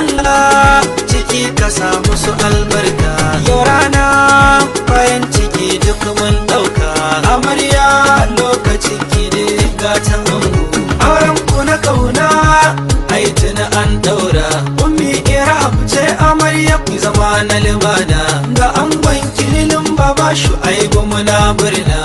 Allah ciki ka samu su albarka yau rana bayan ciki duk mun dauka amarya lokacin ki ne gatan ango auren ku na kauna ai tuna an daura ummi irab ce amarya ku zama na limana ga angon kilin baba shu'aibu muna birna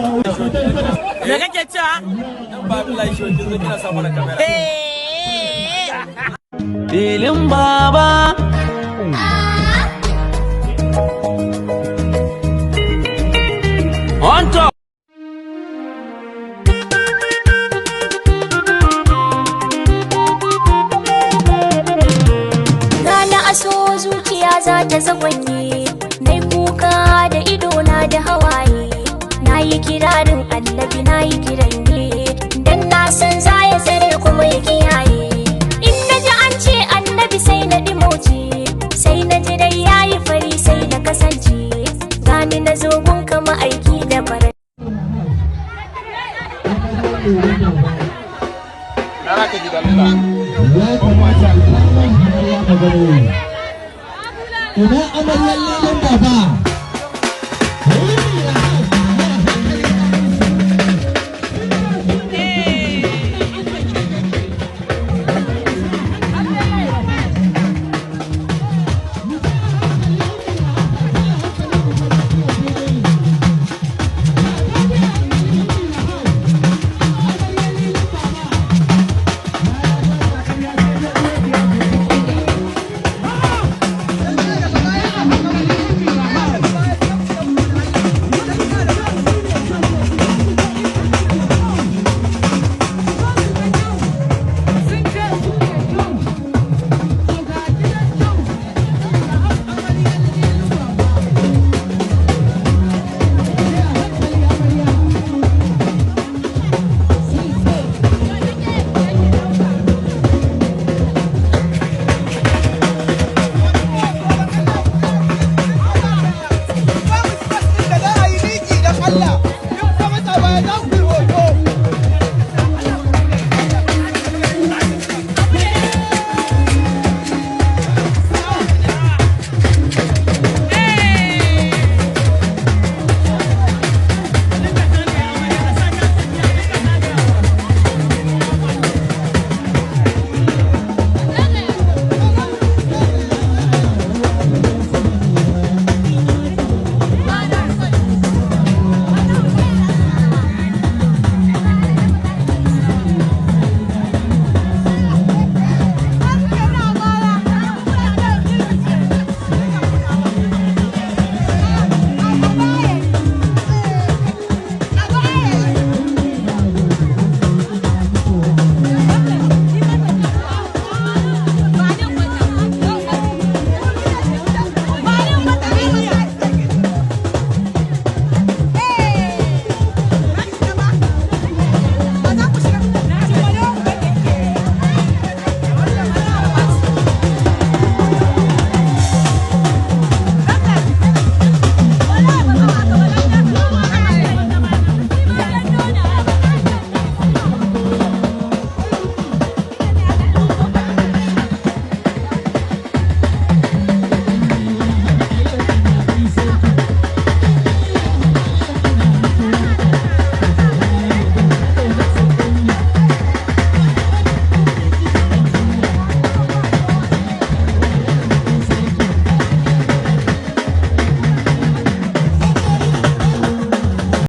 Me kake cewa? Dan babu lashi wanda zai kina samu na kamera. Filin baba on top. So zuciya za ta zagwanye na kuka da idona da hawaye na yi kirarin annabi na yi kiran ne dan na san za ya tsare kuma ya kiyaye in na ji an ce annabi sai na dimoce sai na ji dai ya yi fari sai na kasance gani na zogun kama aiki da bara Ina amaryar lelin baba